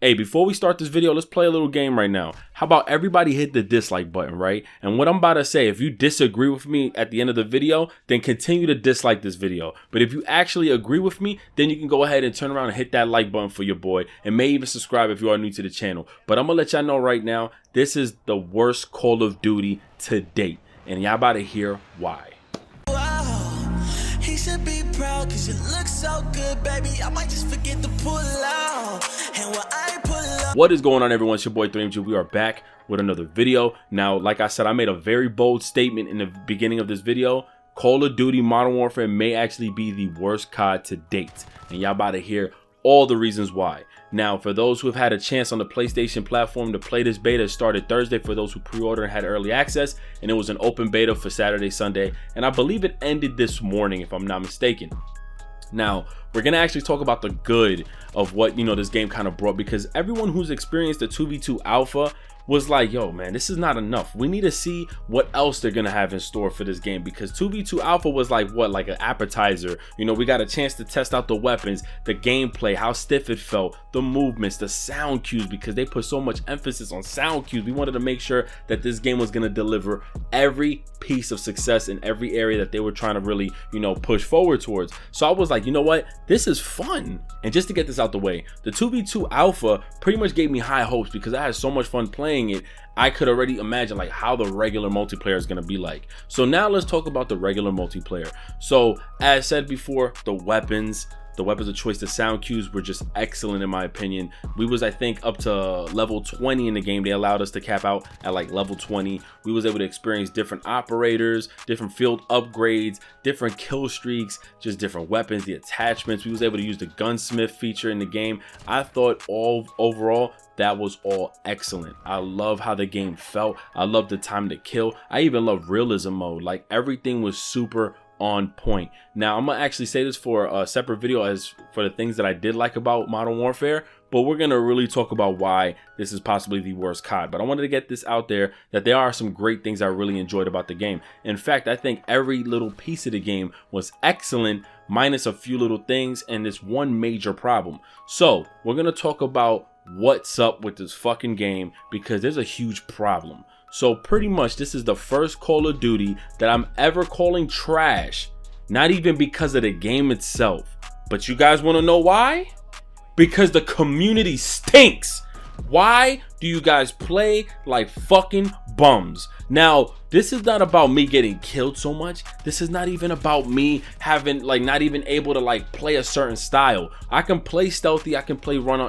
Hey, before we start this video, let's play a little game right now. How about everybody hit the dislike button, right? And what I'm about to say, if you disagree with me at the end of the video, then continue to dislike this video. But if you actually agree with me, then you can go ahead and turn around and hit that like button for your boy, and may even subscribe if you are new to the channel. But I'm gonna let y'all know right now, this is the worst Call of Duty to date, and y'all about to hear why. He should be proud cause you look so good, baby. I might just forget to pull out. And when I pull up. What is going on, everyone? It's your boy 3MG. We are back with another video. Now, like I said, I made a very bold statement in the beginning of this video. Call of Duty Modern Warfare may actually be the worst COD to date, and y'all about to hear all the reasons why. Now, for those who have had a chance on the PlayStation platform to play this beta, it started Thursday for those who pre-ordered and had early access, and it was an open beta for Saturday, Sunday, and I believe it ended this morning if I'm not mistaken. Now, we're gonna actually talk about the good of what, this game kind of brought, because everyone who's experienced the 2v2 alpha was like, yo man, this is not enough. We need to see what else they're gonna have in store for this game, because 2v2 alpha was like like an appetizer. We got a chance to test out the weapons, the gameplay, how stiff it felt, the movements, the sound cues, because they put so much emphasis on sound cues. We wanted to make sure that this game was gonna deliver every piece of success in every area that they were trying to really push forward towards. So I was like, you know what, this is fun. And just to get this out the way, the 2v2 alpha pretty much gave me high hopes, because I had so much fun playing it. I could already imagine like how the regular multiplayer is going to be like. So now let's talk about the regular multiplayer. So as said before, the weapons of choice, the sound cues were just excellent in my opinion. We was, I think, up to level 20 in the game. They allowed us to cap out at like level 20. We was able to experience different operators, different field upgrades, different kill streaks, just different weapons, the attachments. We was able to use the gunsmith feature in the game. I thought overall that was all excellent. I love how the game felt. I love the time to kill. I even love realism mode. Like everything was super on point. Now I'm gonna actually say this for a separate video as for the things that I did like about Modern Warfare, but we're gonna really talk about why this is possibly the worst COD. But I wanted to get this out there that there are some great things I really enjoyed about the game. In fact, I think every little piece of the game was excellent, minus a few little things and this one major problem. So we're gonna talk about what's up with this fucking game, because there's a huge problem. So pretty much this is the first Call of Duty that I'm ever calling trash. Not even because of the game itself. But you guys want to know why? Because the community stinks. Why do you guys play like fucking bums? Now, this is not about me getting killed so much. This is not even about me having not even able to play a certain style. I can play stealthy, I can play run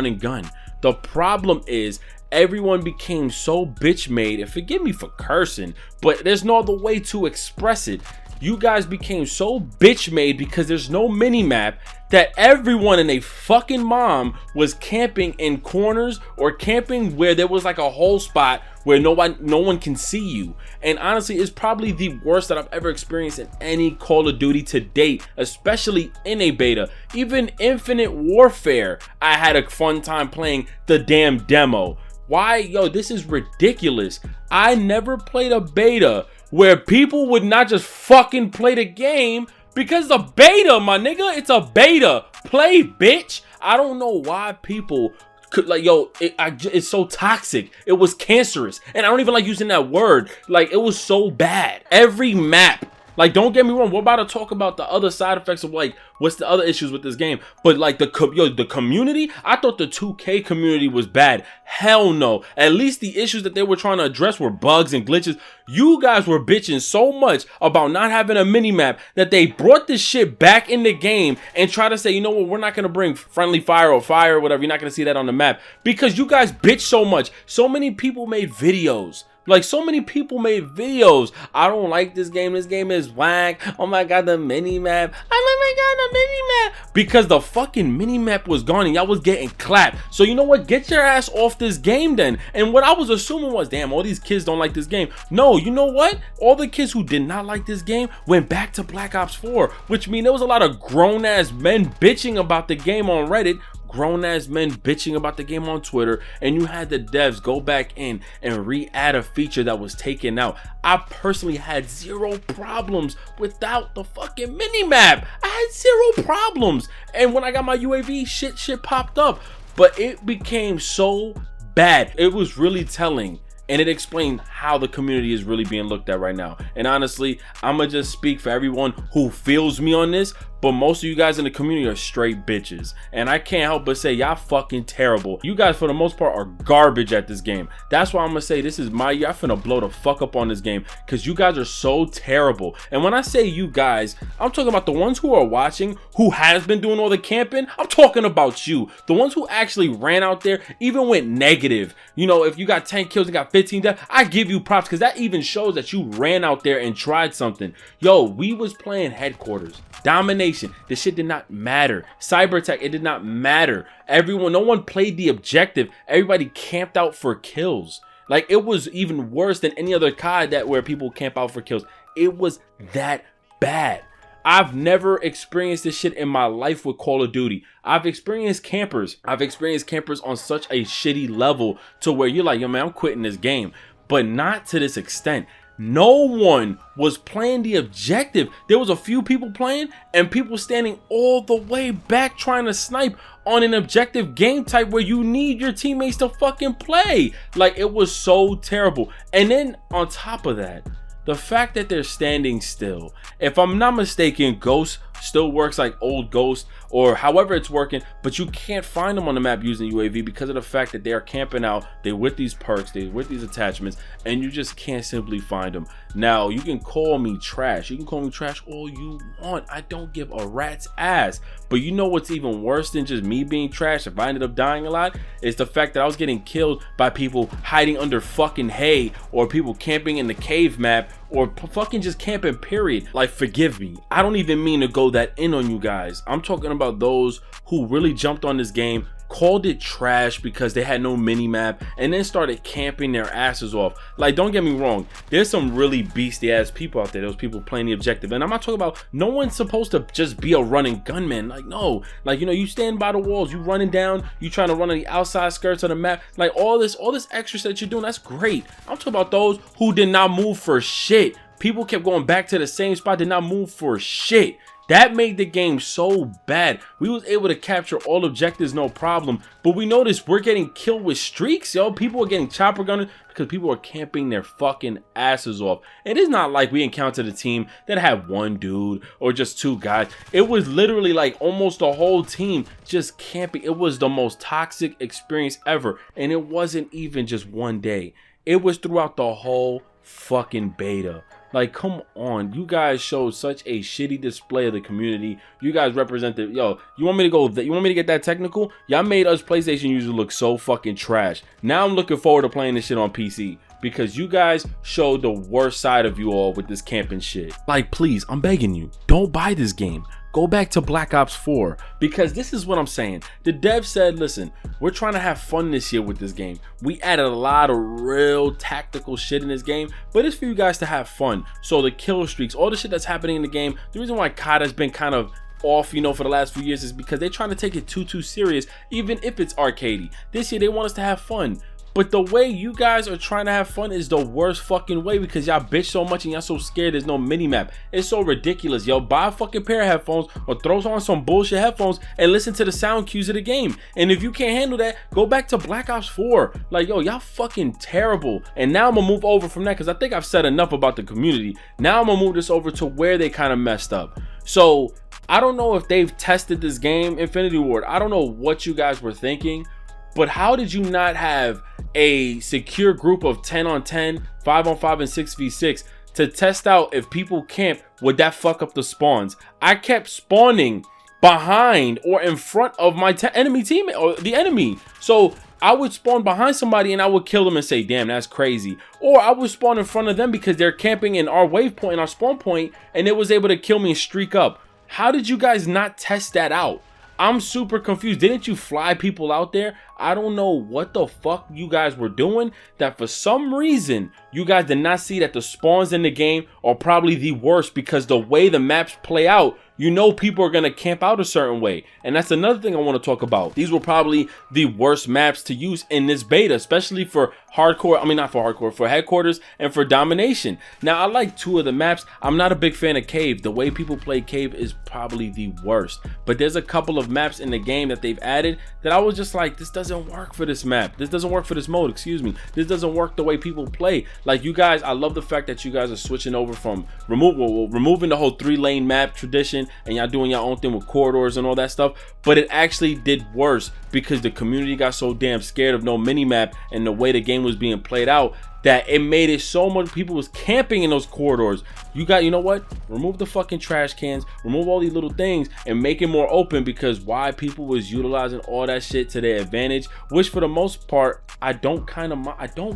and gun. The problem is everyone became so bitch made, and forgive me for cursing, but there's no other way to express it. You guys became so bitch made because there's no mini map, that everyone and a fucking mom was camping in corners or camping where there was like a whole spot where no one can see you. And honestly, it's probably the worst that I've ever experienced in any Call of Duty to date, especially in a beta. Even Infinite Warfare, I had a fun time playing the damn demo. Why? Yo, this is ridiculous. I never played a beta where people would not just fucking play the game because it's a beta, my nigga. It's a beta. Play, bitch. I don't know why people could it's so toxic. It was cancerous, and I don't even like using that word. It was so bad. Every map. Don't get me wrong, we're about to talk about the other side effects of what's the other issues with this game. But the community, I thought the 2K community was bad. Hell no. At least the issues that they were trying to address were bugs and glitches. You guys were bitching so much about not having a mini map that they brought this shit back in the game and try to say, you know what, we're not gonna bring friendly fire or fire or whatever. You're not gonna see that on the map because you guys bitch so much. So many people made videos. So many people made videos. I don't like this game. This game is whack. Oh my god, the mini map. Oh my god, the mini map. Because the fucking mini map was gone and y'all was getting clapped. So you know what? Get your ass off this game then. And what I was assuming was, damn, all these kids don't like this game. No, you know what? All the kids who did not like this game went back to Black Ops 4, which means there was a lot of grown ass men bitching about the game on Reddit, grown-ass men bitching about the game on Twitter, and you had the devs go back in and re-add a feature that was taken out. I personally had zero problems without the fucking mini-map. I had zero problems. And when I got my UAV, shit popped up. but it became so bad. It was really telling. And it explained how the community is really being looked at right now. And honestly, I'ma just speak for everyone who feels me on this, but most of you guys in the community are straight bitches. And I can't help but say y'all fucking terrible. You guys for the most part are garbage at this game. That's why I'm gonna say this is my year. I'm finna blow the fuck up on this game because you guys are so terrible. And when I say you guys, I'm talking about the ones who are watching, who has been doing all the camping. I'm talking about you. The ones who actually ran out there, even went negative. You know, if you got 10 kills and got 15 deaths, I give you props because that even shows that you ran out there and tried something. Yo, we was playing headquarters. Domination, this shit did not matter. Cybertech, it did not matter. Everyone, no one played the objective. Everybody camped out for kills. Like, it was even worse than any other COD that where people camp out for kills. It was that bad. I've never experienced this shit in my life with Call of Duty. I've experienced campers. I've experienced campers on such a shitty level to where you're like, yo man, I'm quitting this game. But not to this extent. No one was playing the objective. There was a few people playing and people standing all the way back trying to snipe on an objective game type where you need your teammates to fucking play. Like, it was so terrible. And then on top of that, the fact that they're standing still. If I'm not mistaken, Ghost still works like old Ghost or however it's working, but you can't find them on the map using UAV because of the fact that they are camping out. They're with these perks, they're with these attachments, and you just can't simply find them. Now, you can call me trash. You can call me trash all you want. I don't give a rat's ass. But you know what's even worse than just me being trash if I ended up dying a lot? Is the fact that I was getting killed by people hiding under fucking hay or people camping in the cave map or fucking just camping, period. Like, forgive me. I don't even mean to go that in on you guys. I'm talking about those who really jumped on this game, called it trash because they had no mini map, and then started camping their asses off. Like, don't get me wrong, there's some really beastie ass people out there, those people playing the objective, and I'm not talking about, no one's supposed to just be a running gunman. Like, no, like, you know, you stand by the walls, you running down, you trying to run on the outside skirts of the map, like all this extra that you're doing, that's great. I'm talking about those who did not move for shit. People kept going back to the same spot, did not move for shit. That made the game so bad. We was able to capture all objectives, no problem. But we noticed we're getting killed with streaks, yo. People are getting chopper gunning because people are camping their fucking asses off. It is not like we encountered a team that had one dude or just two guys. It was literally like almost a whole team just camping. It was the most toxic experience ever. And it wasn't even just one day. It was throughout the whole fucking beta. Like, come on, you guys showed such a shitty display of the community. You guys represented, yo, you want me to get that technical? Y'all made us PlayStation users look so fucking trash. Now I'm looking forward to playing this shit on PC because you guys showed the worst side of you all with this camping shit. Like, please, I'm begging you, don't buy this game. Go back to Black Ops 4 because this is what I'm saying. The dev said, listen, we're trying to have fun this year with this game. We added a lot of real tactical shit in this game, but it's for you guys to have fun. So the kill streaks, all the shit that's happening in the game, the reason why COD has been kind of off, you know, for the last few years is because they're trying to take it too serious, even if it's arcadey. This year they want us to have fun. But the way you guys are trying to have fun is the worst fucking way because y'all bitch so much and y'all so scared there's no mini-map. It's so ridiculous, yo. Buy a fucking pair of headphones or throw on some bullshit headphones and listen to the sound cues of the game. And if you can't handle that, go back to Black Ops 4. Like, yo, y'all fucking terrible. And now I'm gonna move over from that because I think I've said enough about the community. Now I'm gonna move this over to where they kind of messed up. So, I don't know if they've tested this game, Infinity Ward. I don't know what you guys were thinking, but how did you not have a secure group of 10 on 10, 5 on 5, and 6v6 to test out if people camp? Would that fuck up the spawns? I kept spawning behind or in front of my enemy teammate or the enemy. So I would spawn behind somebody and I would kill them and say, damn, that's crazy. Or I would spawn in front of them because they're camping in our wave point, in our spawn point, and it was able to kill me and streak up. How did you guys not test that out? I'm super confused. Didn't you fly people out there? I don't know what the fuck you guys were doing, that for some reason you guys did not see that the spawns in the game are probably the worst because the way the maps play out, you know people are going to camp out a certain way. And that's another thing I want to talk about. These were probably the worst maps to use in this beta, especially for hardcore. I mean, not for hardcore, for headquarters and for domination. Now, I like 2 of the maps. I'm not a big fan of Cave. The way people play Cave is probably the worst. But there's a couple of maps in the game that they've added that I was just like, this doesn't work for this map. This doesn't work for this mode, excuse me. This doesn't work the way people play. Like, you guys, I love the fact that you guys are switching over from removing the whole 3-lane map tradition, and y'all doing your own thing with corridors and all that stuff. But it actually did worse because the community got so damn scared of no mini map and the way the game was being played out that it made it so much people was camping in those corridors. You know what? Remove the fucking trash cans, remove all these little things, and make it more open, because why people was utilizing all that shit to their advantage, which for the most part, I don't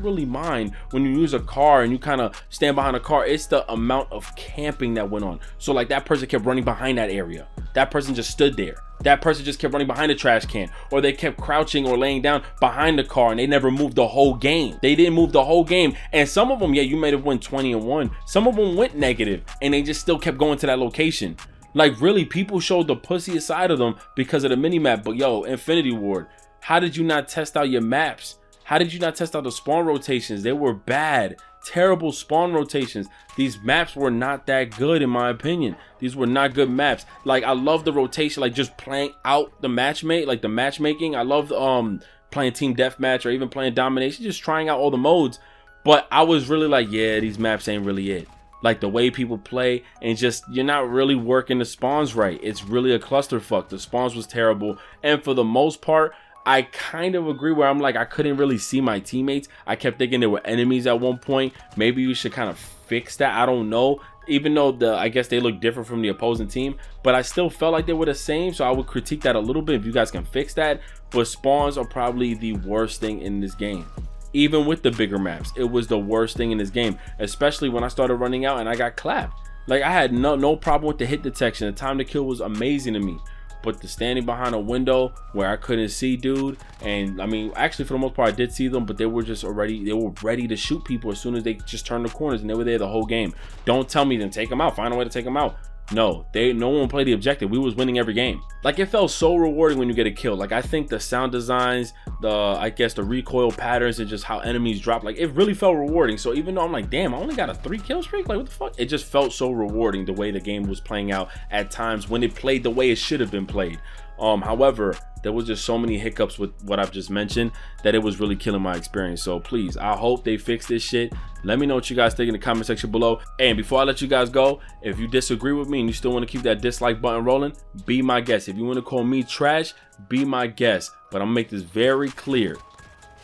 really mind when you use a car and you kind of stand behind a car. It's the amount of camping that went on. So like, that person kept running behind that area. That person just stood there. That person just kept running behind the trash can, or they kept crouching or laying down behind the car, and they never moved the whole game. They didn't move the whole game. And some of them, yeah, you might have won 20-1. Some of them went negative and they just still kept going to that location. Like, really, people showed the pussiest side of them because of the mini map. But yo, Infinity Ward, how did you not test out your maps? How did you not test out the spawn rotations? They were bad, terrible spawn rotations. These maps were not that good, in my opinion. These were not good maps. Like, I love the rotation, like just playing out the matchmaking. I love playing team deathmatch or even playing domination, just trying out all the modes. But I was really like, yeah, these maps ain't really it. Like, the way people play, and just, you're not really working the spawns right. It's really a clusterfuck. The spawns was terrible, and for the most part, I kind of agree where I'm like, I couldn't really see my teammates. I kept thinking there were enemies at one point. Maybe you should kind of fix that. I don't know. Even though I guess they look different from the opposing team, but I still felt like they were the same. So I would critique that a little bit if you guys can fix that. But spawns are probably the worst thing in this game. Even with the bigger maps, it was the worst thing in this game, especially when I started running out and I got clapped. Like, I had no problem with the hit detection. The time to kill was amazing to me. But the standing behind a window where I couldn't see dude, and I mean, actually for the most part I did see them, but they were ready to shoot people as soon as they just turned the corners, and they were there the whole game. Don't tell me then take them out, find a way to take them out. No one played the objective. We was winning every game. Like, it felt so rewarding when you get a kill. Like, I think the sound designs, I guess the recoil patterns, and just how enemies drop, like, it really felt rewarding. So even though I'm like, damn, I only got a 3-kill streak, like, what the fuck, it just felt so rewarding the way the game was playing out at times when it played the way it should have been played. However, there was just so many hiccups with what I've just mentioned that it was really killing my experience. So please, I hope they fix this shit. Let me know what you guys think in the comment section below. And before I let you guys go, if you disagree with me and you still want to keep that dislike button rolling, be my guest. If you want to call me trash, be my guest. But I'm gonna make this very clear.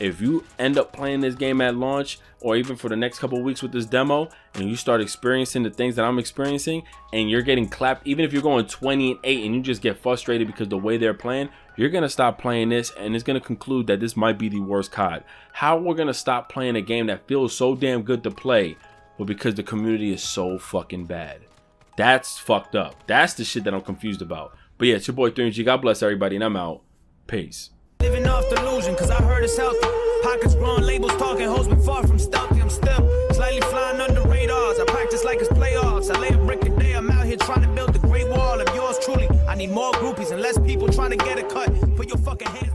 If you end up playing this game at launch, or even for the next couple of weeks with this demo, and you start experiencing the things that I'm experiencing, and you're getting clapped, even if you're going 20-8 and you just get frustrated because the way they're playing, you're gonna stop playing this, and it's gonna conclude that this might be the worst COD. How we're gonna stop playing a game that feels so damn good to play, well, because the community is so fucking bad. That's fucked up. That's the shit that I'm confused about. But yeah, it's your boy 3MG. God bless everybody, and I'm out. Peace. Living off delusion, cause I heard it's healthy. Pockets growing, labels talking, hoes been far from stealthy. I'm still slightly flying under radars. I practice like it's playoffs. I lay a brick a day. I'm out here trying to build the great wall of yours truly. I need more groupies and less people trying to get a cut. Put your fucking hands